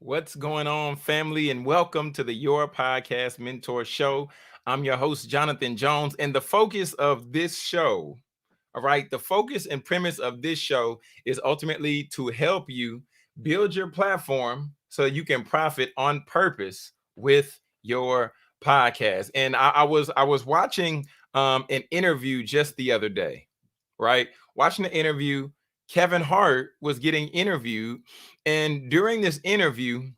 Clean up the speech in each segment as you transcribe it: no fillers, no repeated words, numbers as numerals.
What's going on, family? And welcome to the Your Podcast Mentor Show. I'm your host, Jonathan Jones. And the focus of this show, all right, the focus and premise of this show is ultimately to help you build your platform so you can profit on purpose with your podcast. And I was watching an interview just the other day, right? Watching the interview, Kevin Hart was getting interviewed. And during this interview,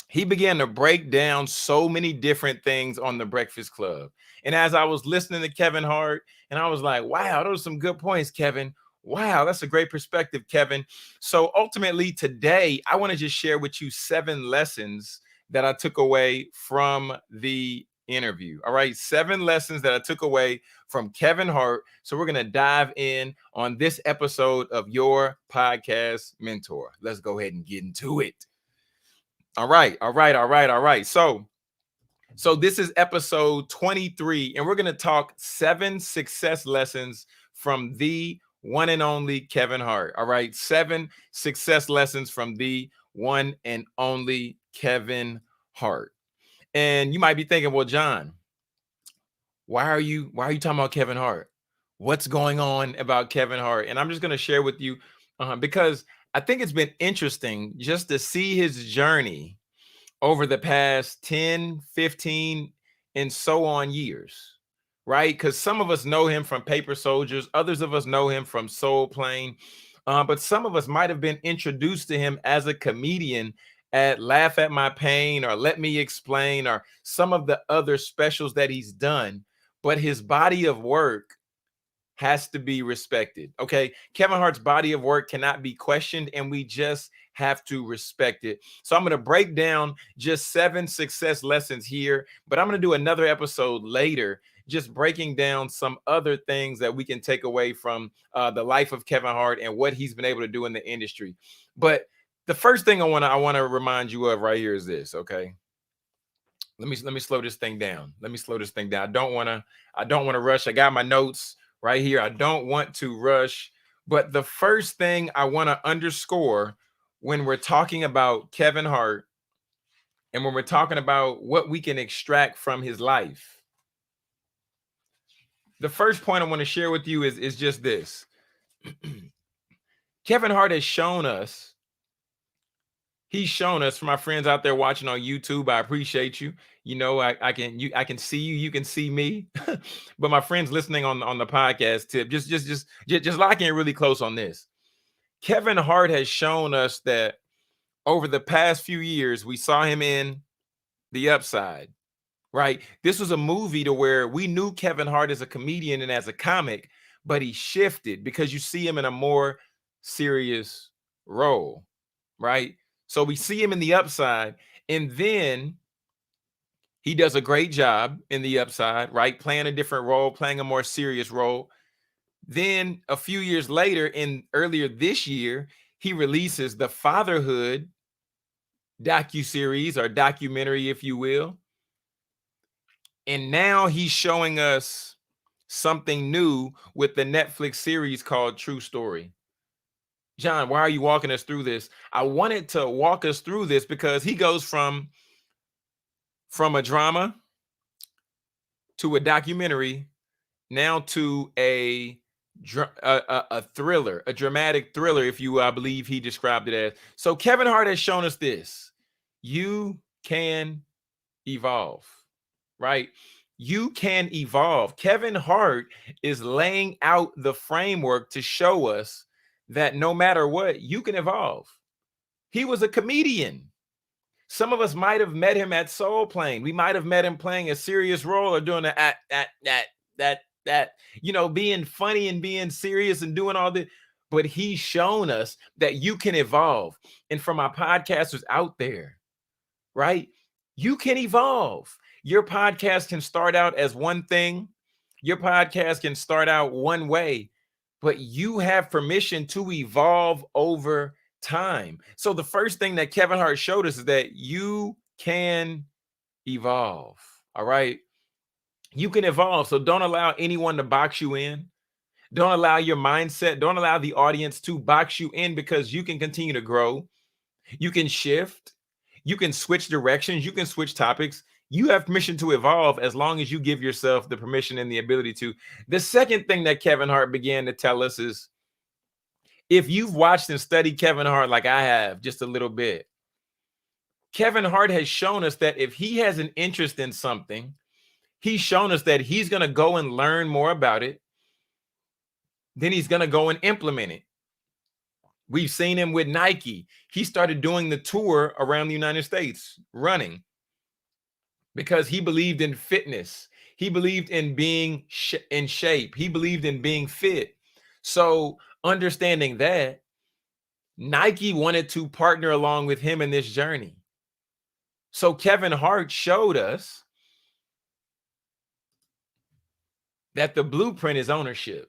he began to break down so many different things on the Breakfast Club. And as I was listening to Kevin Hart, and I was like, wow, those are some good points, Kevin. Wow, that's a great perspective, Kevin. So ultimately, today, I want to just share with you 7 lessons that I took away from the interview. All right, 7 lessons that I took away from Kevin Hart. So we're going to dive in on this episode of Your Podcast Mentor. Let's go ahead and get into it. All right. So this is episode 23, and we're going to talk 7 success lessons from the one and only Kevin Hart. All right, 7 success lessons from the one and only Kevin Hart. And you might be thinking, well, John, why are you talking about Kevin Hart? What's going on about Kevin Hart? And I'm just going to share with you because I think it's been interesting just to see his journey over the past 10, 15, and so on years, right? Because some of us know him from Paper Soldiers, others of us know him from Soul Plane, but some of us might have been introduced to him as a comedian at Laugh at My Pain or Let Me Explain or some of the other specials that he's done. But his body of work has to be respected. Okay. Kevin Hart's body of work cannot be questioned, and we just have to respect it. So I'm going to break down just 7 success lessons here, but I'm going to do another episode later, just breaking down some other things that we can take away from the life of Kevin Hart and what he's been able to do in the industry. But the first thing I want to remind you of right here is this. Okay. Let me slow this thing down. Let me slow this thing down. I don't want to rush. I got my notes right here. I don't want to rush. But the first thing I want to underscore when we're talking about Kevin Hart and when we're talking about what we can extract from his life, the first point I want to share with you is just this. Kevin Hart has shown us. He's shown us, for my friends out there watching on YouTube, I appreciate you. I can see you, you can see me. But my friends listening on the podcast tip, just lock in really close on this. Kevin Hart has shown us that over the past few years, we saw him in The Upside, right? This was a movie to where we knew Kevin Hart as a comedian and as a comic, but he shifted because you see him in a more serious role, right? So we see him in The Upside, and then he does a great job in The Upside, right? Playing a different role, playing a more serious role. Then a few years later, in earlier this year, he releases the Fatherhood docuseries or documentary, if you will. And now he's showing us something new with the Netflix series called True Story. John, why are you walking us through this? I wanted to walk us through this because he goes from a drama to a documentary, now to a thriller, a dramatic thriller, if you believe he described it as. So Kevin Hart has shown us this. You can evolve, right? You can evolve. Kevin Hart is laying out the framework to show us that no matter what, you can evolve. He was a comedian. Some of us might have met him at Soul Plane. We might have met him playing a serious role or doing that, being funny and being serious and doing all this. But he's shown us that you can evolve. And for my podcasters out there, right? You can evolve. Your podcast can start out as one thing. Your podcast can start out one way, but you have permission to evolve over time. So the first thing that Kevin Hart showed us is that you can evolve. All right. You can evolve. So don't allow anyone to box you in. Don't allow your mindset, don't allow the audience to box you in, because you can continue to grow. You can shift. You can switch directions. You can switch topics. You have permission to evolve as long as you give yourself the permission and the ability to. The second thing that Kevin Hart began to tell us is, if you've watched and studied Kevin Hart like I have just a little bit, Kevin Hart has shown us that if he has an interest in something, he's shown us that he's going to go and learn more about it. Then he's going to go and implement it. We've seen him with Nike. He started doing the tour around the United States, running, because he believed in fitness. He believed in being in shape. He believed in being fit. So understanding that, Nike wanted to partner along with him in this journey. So Kevin Hart showed us that the blueprint is ownership,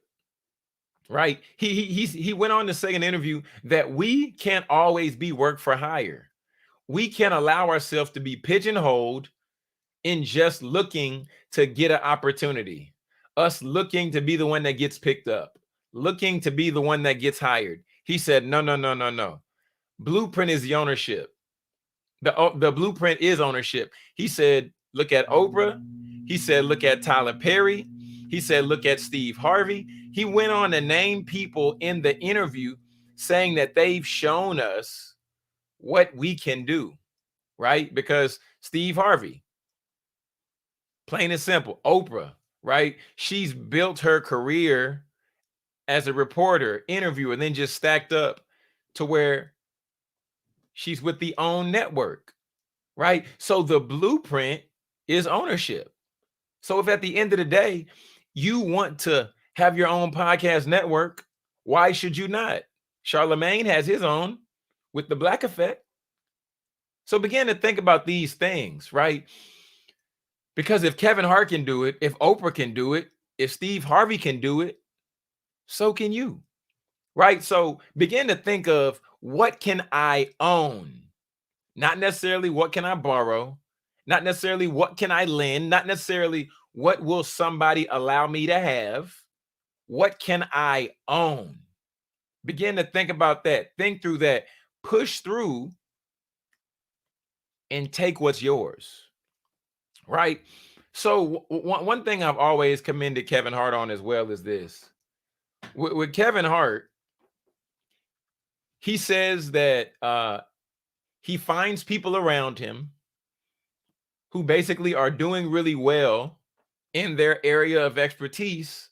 right? He went on to say in an interview that we can't always be work for hire. We can't allow ourselves to be pigeonholed in just looking to get an opportunity, us looking to be the one that gets picked up, looking to be the one that gets hired. He said, no. Blueprint is the ownership. The blueprint is ownership. He said, look at Oprah. He said, look at Tyler Perry. He said, look at Steve Harvey. He went on to name people in the interview saying that they've shown us what we can do, right? Because Steve Harvey, plain and simple. Oprah, right? She's built her career as a reporter, interviewer, and then just stacked up to where she's with the OWN network, right? So the blueprint is ownership. So if at the end of the day, you want to have your own podcast network, why should you not? Charlemagne has his own with the Black Effect. So begin to think about these things, right? Because if Kevin Hart can do it, if Oprah can do it, if Steve Harvey can do it, so can you, right? So begin to think of, what can I own? Not necessarily what can I borrow, not necessarily what can I lend, not necessarily what will somebody allow me to have. What can I own? Begin to think about that. Think through that. Push through and take what's yours, right? So one thing I've always commended Kevin Hart on as well is this. With Kevin Hart, he says that he finds people around him who basically are doing really well in their area of expertise.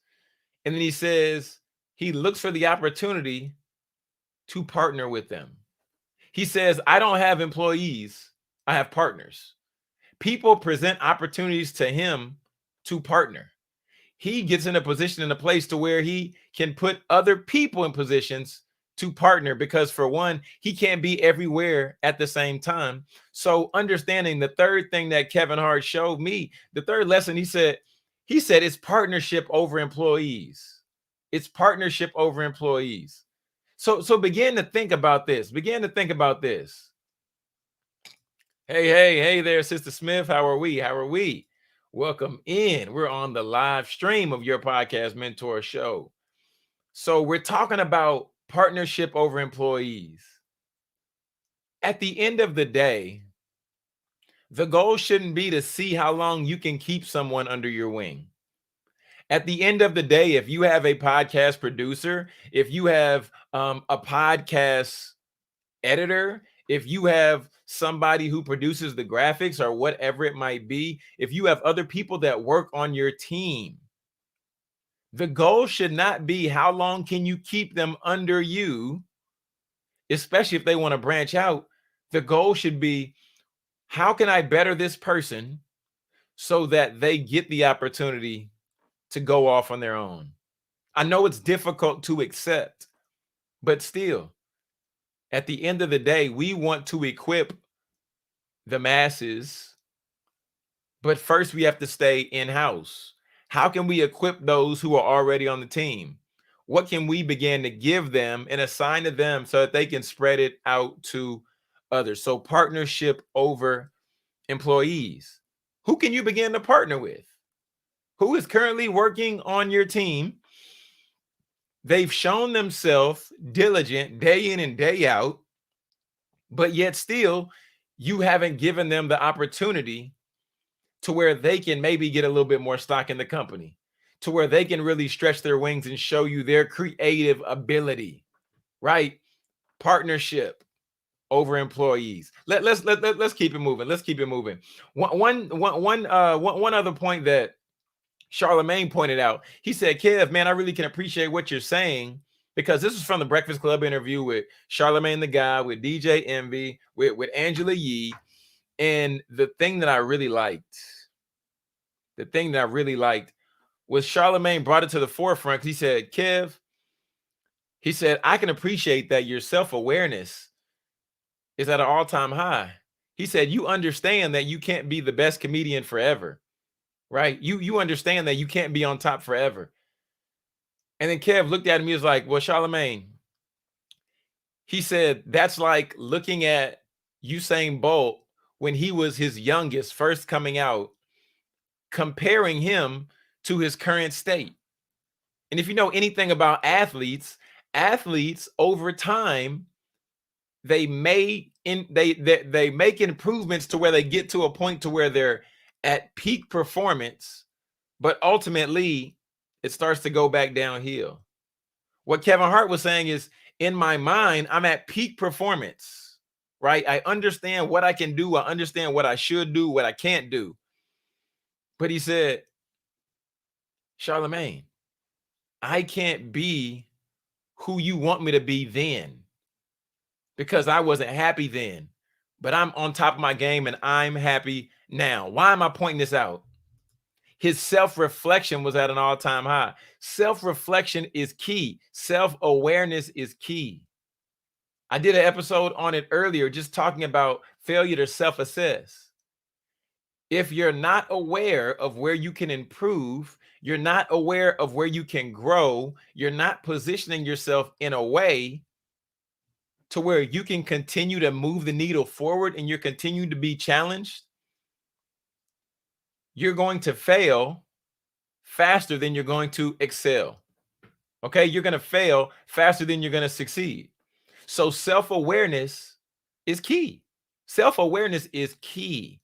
And then he says he looks for the opportunity to partner with them. He says, I don't have employees, I have partners. People present opportunities to him to partner. He gets in a position, in a place to where he can put other people in positions to partner, because for one, he can't be everywhere at the same time. So understanding the third thing that Kevin Hart showed me, the third lesson, he said it's partnership over employees. It's partnership over employees. So begin to think about this. Begin to think about this. Hey there, Sister Smith. How are we? Welcome in. We're on the live stream of your podcast mentor show. So we're talking about partnership over employees. At the end of the day, the goal shouldn't be to see how long you can keep someone under your wing. At the end of the day, if you have a podcast producer, if you have a podcast editor, if you have somebody who produces the graphics or whatever it might be, if you have other people that work on your team, the goal should not be how long can you keep them under you, especially if they want to branch out. The goal should be, how can I better this person so that they get the opportunity to go off on their own? I know it's difficult to accept, but still, at the end of the day, we want to equip the masses, but first we have to stay in-house. How can we equip those who are already on the team? What can we begin to give them and assign to them so that they can spread it out to others? So partnership over employees. Who can you begin to partner with? Who is currently working on your team? They've shown themselves diligent day in and day out, but yet still you haven't given them the opportunity to where they can maybe get a little bit more stock in the company, to where they can really stretch their wings and show you their creative ability, right? Partnership over employees. Let's keep it moving. Let's keep it moving. One other point that Charlemagne pointed out. He said, Kev, man, I really can appreciate what you're saying, because this is from the Breakfast Club interview with Charlemagne the Guy, with DJ Envy, with Angela Yee. And the thing that I really liked was Charlemagne brought it to the forefront. He said, Kev, he said, I can appreciate that your self-awareness is at an all-time high. He said, you understand that you can't be the best comedian forever, right? You understand that you can't be on top forever. And then Kev looked at him, he was like, well, Charlemagne, he said, that's like looking at Usain Bolt when he was his youngest, first coming out, comparing him to his current state. And if you know anything about athletes over time, they make improvements to where they get to a point to where they're at peak performance, but ultimately it starts to go back downhill. What Kevin Hart was saying is, in my mind, I'm at peak performance, right? I understand what I can do. I understand what I should do, what I can't do. But he said, Charlemagne, I can't be who you want me to be then, because I wasn't happy then, but I'm on top of my game and I'm happy now. Why am I pointing this out? His self-reflection was at an all-time high. Self-reflection is key. Self-awareness is key. I did an episode on it earlier, just talking about failure to self-assess. If you're not aware of where you can improve, you're not aware of where you can grow, you're not positioning yourself in a way to where you can continue to move the needle forward and you're continuing to be challenged, you're going to fail faster than you're going to excel. Okay, you're going to fail faster than you're going to succeed. So self-awareness is key. Self-awareness is key.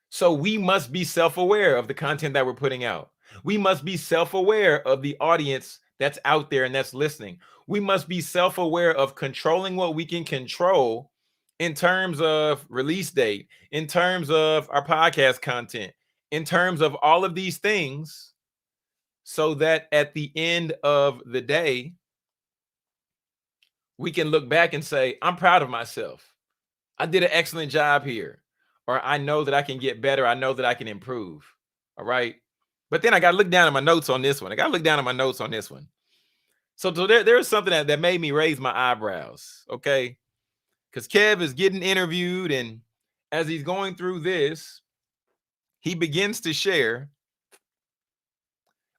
So we must be self-aware of the content that we're putting out. We must be self-aware of the audience that's out there and that's listening. We must be self-aware of controlling what we can control in terms of release date, in terms of our podcast content, in terms of all of these things, so that at the end of the day, we can look back and say, I'm proud of myself. I did an excellent job here. Or I know that I can get better. I know that I can improve. All right. But then I got to look down at my notes on this one. So there's something that made me raise my eyebrows. Okay. Because Kev is getting interviewed. And as he's going through this, he begins to share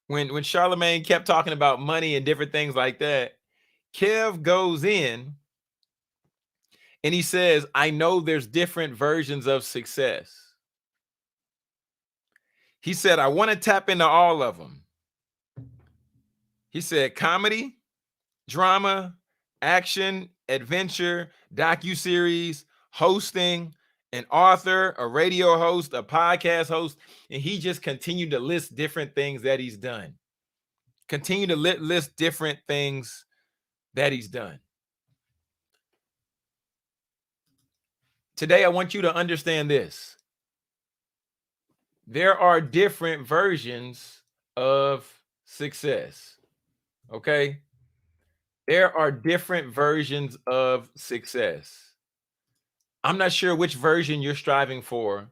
when Charlemagne kept talking about money and different things like that. Kev goes in and he says, I know there's different versions of success. He said, I want to tap into all of them. He said, comedy, drama, action, adventure, docuseries, hosting, an author, a radio host, a podcast host. And he just continued to list different things that he's done. Continue to list different things that he's done. Today, I want you to understand this. There are different versions of success. Okay? There are different versions of success. I'm not sure which version you're striving for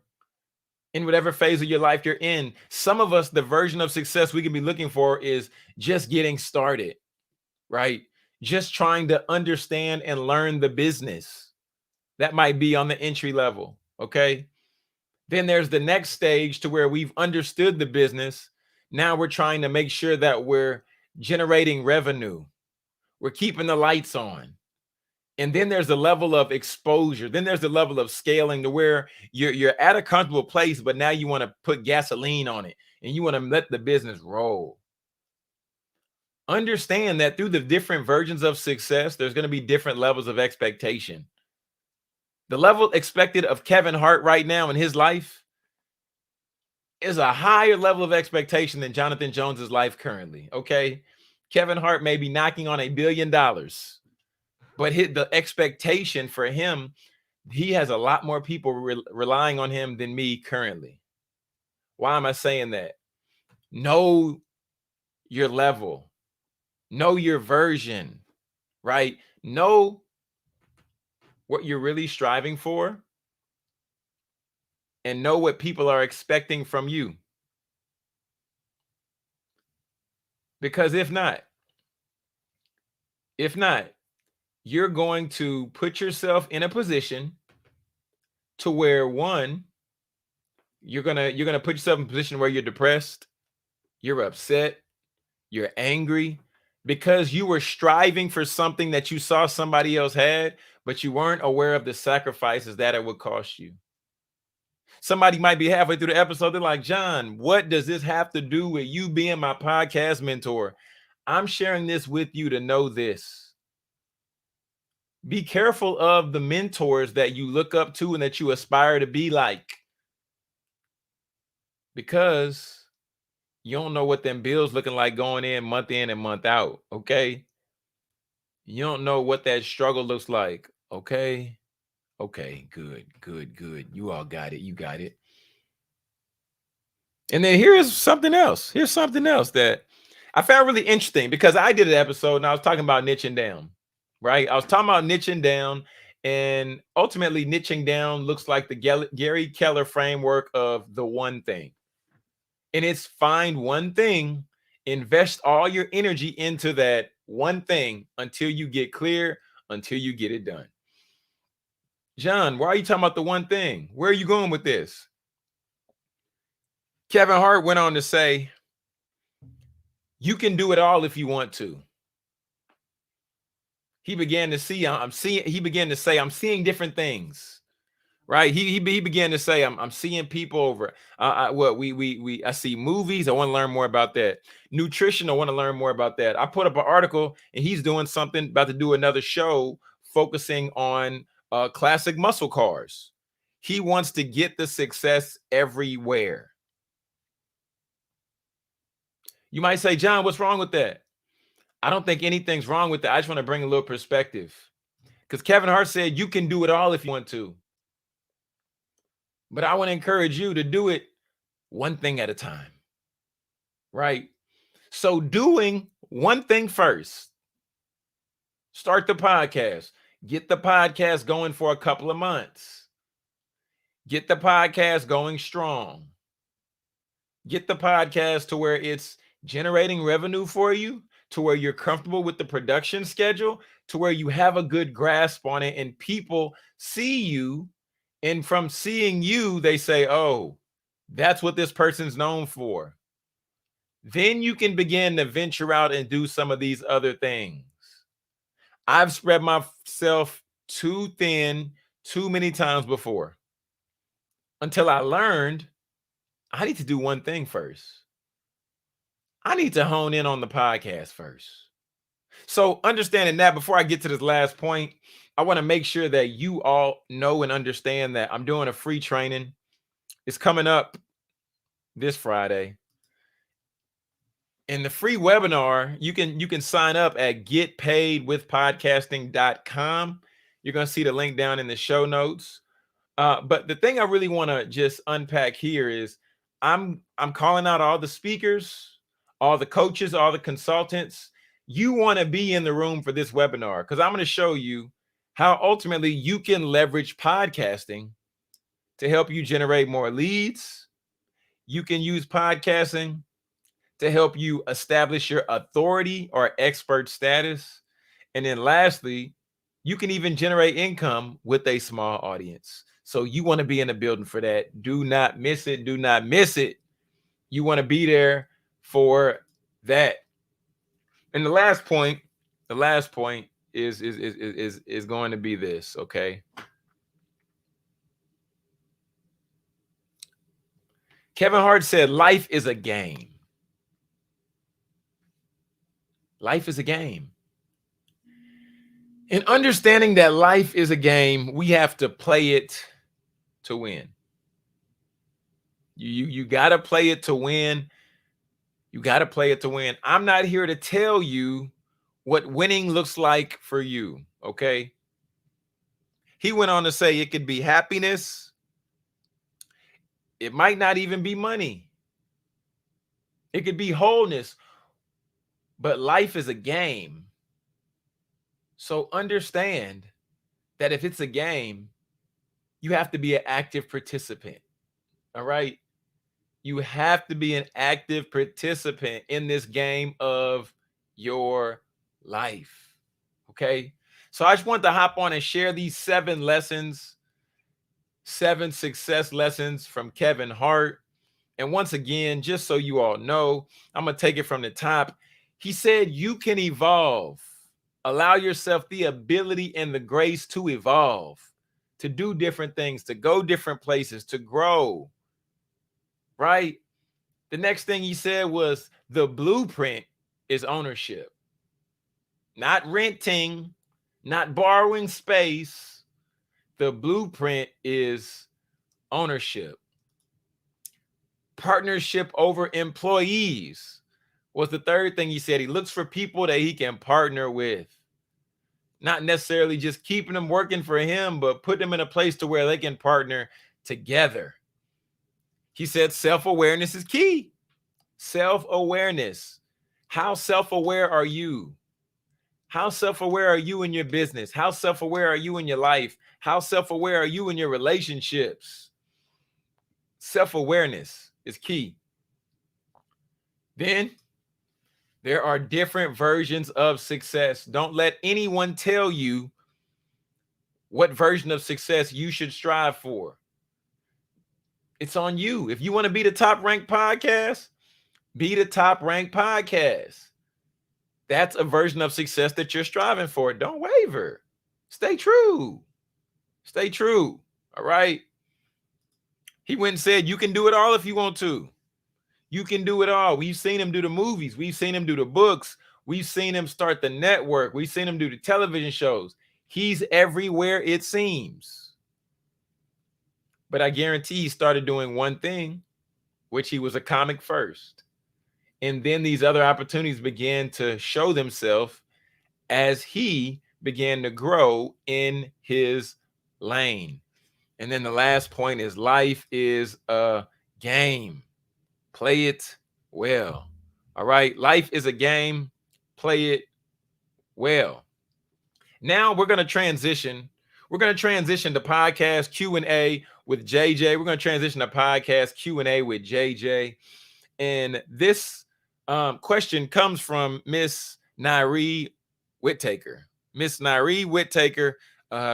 in whatever phase of your life you're in. Some of us, the version of success we can be looking for is just getting started, right? Just trying to understand and learn the business. That might be on the entry level, okay? Then there's the next stage to where we've understood the business. Now we're trying to make sure that we're generating revenue. We're keeping the lights on. And then there's the level of exposure. Then there's the level of scaling to where you're at a comfortable place, but now you want to put gasoline on it and you want to let the business roll. Understand that through the different versions of success, there's going to be different levels of expectation. The level expected of Kevin Hart right now in his life is a higher level of expectation than Jonathan Jones's life currently. Okay. Kevin Hart may be knocking on $1 billion, but the expectation for him, he has a lot more people relying on him than me currently. Why am I saying that? Know your level, know your version, right? Know what you're really striving for and know what people are expecting from you. Because if not, you're going to put yourself in a position to where, one, you're gonna put yourself in a position where you're depressed, you're upset, you're angry, because you were striving for something that you saw somebody else had, but you weren't aware of the sacrifices that it would cost you. Somebody might be halfway through the episode, they're like, John, what does this have to do with you being my podcast mentor? I'm sharing this with you to know this. Be careful of the mentors that you look up to and that you aspire to be like, because you don't know what them bills looking like going in and month out. Okay. You don't know what that struggle looks like. Okay. Okay. Good. You all got it. You got it. And then here's something else. Here's something else that I found really interesting, because I did an episode and I was talking about niching down, right? I was talking about niching down, and ultimately niching down looks like the Gary Keller framework of the one thing. And it's find one thing, invest all your energy into that one thing until you get clear, until you get it done. John, why are you talking about the one thing? Where are you going with this? Kevin Hart went on to say, you can do it all if you want to. He began to say, I'm seeing different things, right? He began to say, I'm seeing people over. I see movies. I want to learn more about that. Nutrition. I want to learn more about that. I put up an article, and he's doing something, about to do another show focusing on classic muscle cars. He wants to get the success everywhere. You might say, John, what's wrong with that? I don't think anything's wrong with that. I just want to bring a little perspective, because Kevin Hart said you can do it all if you want to. But I want to encourage you to do it one thing at a time, right? So doing one thing first. Start the podcast. Get the podcast going for a couple of months. Get the podcast going strong. Get the podcast to where it's generating revenue for you, to where you're comfortable with the production schedule, to where you have a good grasp on it, and people see you. And from seeing you, they say, oh, that's what this person's known for. Then you can begin to venture out and do some of these other things. I've spread myself too thin too many times before, until I learned I need to do one thing first. I need to hone in on the podcast first. So understanding that, before I get to this last point, I want to make sure that you all know and understand that I'm doing a free training. It's coming up this Friday. In the free webinar, you can sign up at getpaidwithpodcasting.com. You're going to see the link down in the show notes. But the thing I really want to just unpack here is I'm calling out all the speakers, all the coaches, all the consultants. You want to be in the room for this webinar, because I'm going to show you how ultimately you can leverage podcasting to help you generate more leads. You can use podcasting to help you establish your authority or expert status. And then lastly, you can even generate income with a small audience. So you want to be in the building for that. Do not miss it. Do not miss it. You want to be there for that. And the last point is going to be this, okay? Kevin Hart said, life is a game. Life is a game. In understanding that life is a game, we have to play it to win. You got to play it to win. You got to play it to win. I'm not here to tell you what winning looks like for you, okay? He went on to say it could be happiness. It might not even be money. It could be wholeness. But life is a game. So understand that if it's a game, you have to be an active participant. All right? You have to be an active participant in this game of your life. Okay? So I just want to hop on and share these 7 lessons, 7 success lessons from Kevin Hart. And once again, just so you all know, I'm going to take it from the top. He said, you can evolve. Allow yourself the ability and the grace to evolve, to do different things, to go different places, to grow. Right? The next thing he said was the blueprint is ownership, not renting, not borrowing space. The blueprint is ownership. Partnership over employees was the third thing he said. He looks for people that he can partner with, not necessarily just keeping them working for him, but put them in a place to where they can partner together. He said self-awareness is key. Self-awareness. How self-aware are you? How self-aware are you in your business? How self-aware are you in your life? How self-aware are you in your relationships? Self-awareness is key. Then there are different versions of success. Don't let anyone tell you what version of success you should strive for. It's on you. If you want to be the top ranked podcast, be the top ranked podcast. That's a version of success that you're striving for. Don't waver. Stay true. Stay true. All right. He went and said, you can do it all if you want to. You can do it all. We've seen him do the movies. We've seen him do the books. We've seen him start the network. We've seen him do the television shows. He's everywhere, it seems. But I guarantee he started doing one thing, which he was a comic first. And then these other opportunities began to show themselves as he began to grow in his lane. And then the last point is life is a game. Play it well. All right. Life is a game. Play it well. Now we're going to transition. We're going to transition to podcast Q&A with JJ. We're going to transition to podcast Q&A with JJ. And this question comes from Miss Nairi Whittaker. Miss Nairi Whittaker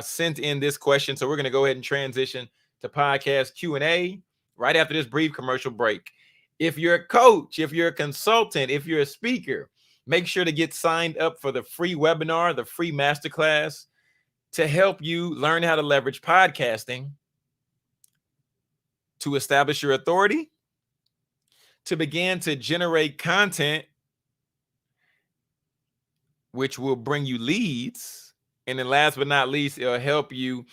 sent in this question. So we're going to go ahead and transition to podcast Q&A right after this brief commercial break. If you're a coach, if you're a consultant, if you're a speaker, make sure to get signed up for the free webinar, the free masterclass to help you learn how to leverage podcasting to establish your authority, to begin to generate content, which will bring you leads. And then last but not least, it'll help you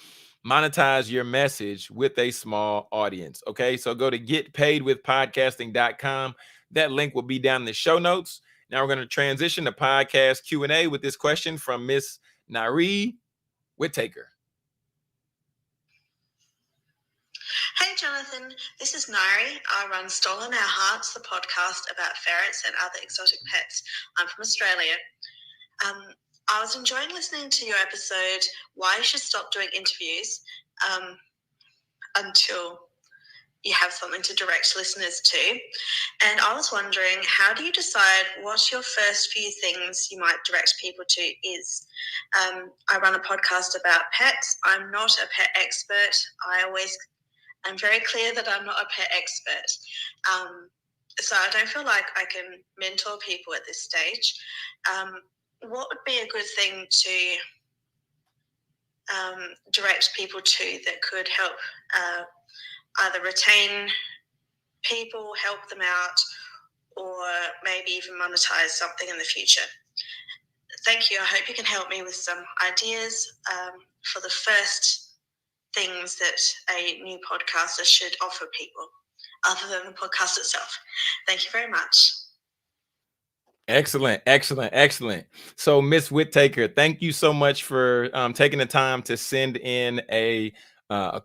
monetize your message with a small audience. Okay, so go to getpaidwithpodcasting.com. That link will be down in the show notes. Now we're going to transition to podcast Q&A with this question from Miss Nairi Whittaker. Hey Jonathan, this is Nairi. I run Stolen Our Hearts, the podcast about ferrets and other exotic pets. I'm from Australia. I was enjoying listening to your episode, Why You Should Stop Doing Interviews, until you have something to direct listeners to. And I was wondering, how do you decide what your first few things you might direct people to is? I run a podcast about pets. I'm not a pet expert. I'm very clear that I'm not a pet expert. So I don't feel like I can mentor people at this stage. What would be a good thing to direct people to that could help either retain people, help them out, or maybe even monetize something in the future? thank you. I hope you can help me with some ideas for the first things that a new podcaster should offer people, other than the podcast itself. Thank you very much. Excellent, excellent, excellent. So, Miss Whittaker, thank you so much for taking the time to send in a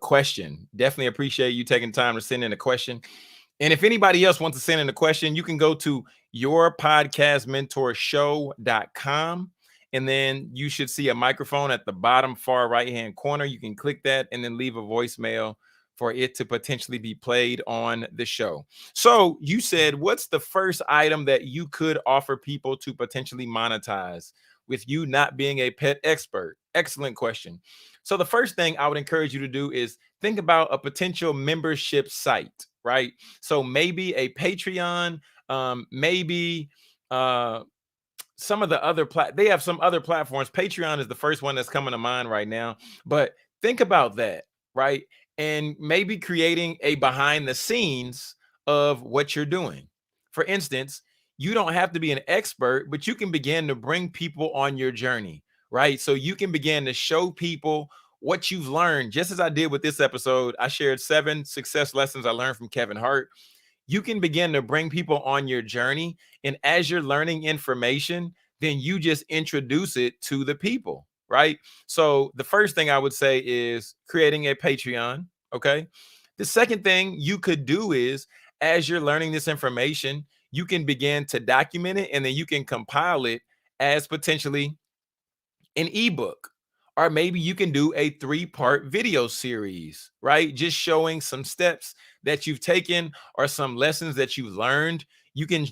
question. Definitely appreciate you taking time to send in a question. And if anybody else wants to send in a question, you can go to yourpodcastmentorshow.com. And then you should see a microphone at the bottom far right-hand corner. You can click that and then leave a voicemail for it to potentially be played on the show. So you said, what's the first item that you could offer people to potentially monetize with you not being a pet expert? Excellent question. So the first thing I would encourage you to do is think about a potential membership site, right? So maybe a Patreon, maybe some of the other they have some other platforms. Patreon is the first one that's coming to mind right now, but think about that, right? And maybe creating a behind the scenes of what you're doing. For instance, you don't have to be an expert, but you can begin to bring people on your journey, right? So you can begin to show people what you've learned, just as I did with this episode. I shared 7 success lessons I learned from Kevin Hart. You can begin to bring people on your journey. And as you're learning information, then you just introduce it to the people, right? So the first thing I would say is creating a Patreon. Okay. The second thing you could do is, as you're learning this information, you can begin to document it and then you can compile it as potentially an ebook. Or maybe you can do a 3-part video series, right? Just showing some steps that you've taken or some lessons that you've learned. You can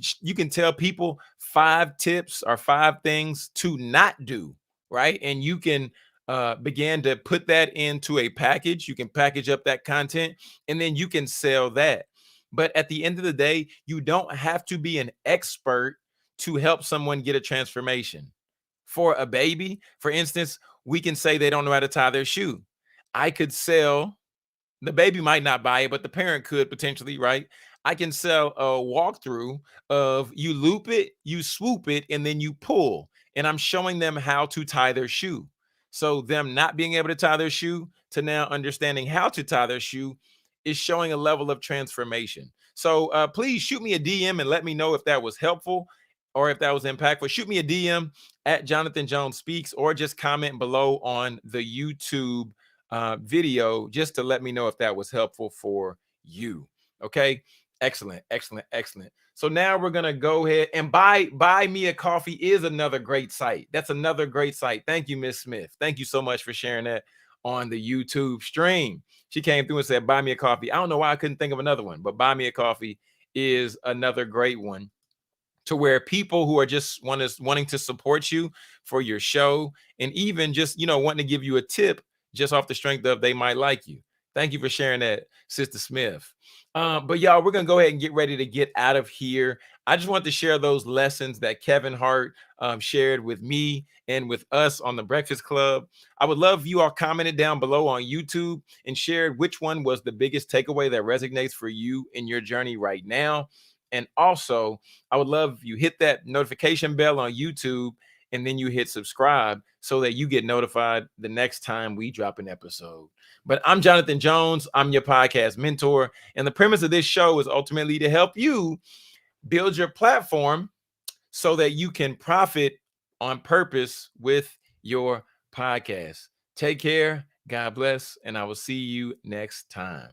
tell people 5 tips or 5 things to not do, right? And you can begin to put that into a package. You can package up that content and then you can sell that. But at the end of the day, you don't have to be an expert to help someone get a transformation. For a baby, for instance, we can say they don't know how to tie their shoe. I could sell, the baby might not buy it, but the parent could potentially, right? I can sell a walkthrough of you loop it, you swoop it, and then you pull. And I'm showing them how to tie their shoe. So them not being able to tie their shoe to now understanding how to tie their shoe is showing a level of transformation. So please shoot me a DM and let me know if that was helpful or if that was impactful. Shoot me a DM at Jonathan Jones Speaks, or just comment below on the YouTube video just to let me know if that was helpful for you. Okay. Excellent, excellent, excellent. So now we're gonna go ahead and buy me a coffee is another great site. That's another great site. Thank you, Miss Smith. Thank you so much for sharing that on the YouTube stream. She came through and said, buy me a coffee. I don't know why I couldn't think of another one, but buy me a coffee is another great one, to where people who are just wanting to support you for your show, and even just wanting to give you a tip just off the strength of they might like you. Thank you for sharing that, Sister Smith. But y'all, we're gonna go ahead and get ready to get out of here. I just want to share those lessons that Kevin Hart shared with me and with us on the Breakfast Club. I would love if you all commented down below on YouTube and shared which one was the biggest takeaway that resonates for you in your journey right now. And also, I would love if you hit that notification bell on YouTube and then you hit subscribe so that you get notified the next time we drop an episode. But I'm Jonathan Jones. I'm your podcast mentor. And the premise of this show is ultimately to help you build your platform so that you can profit on purpose with your podcast. Take care. God bless. And I will see you next time.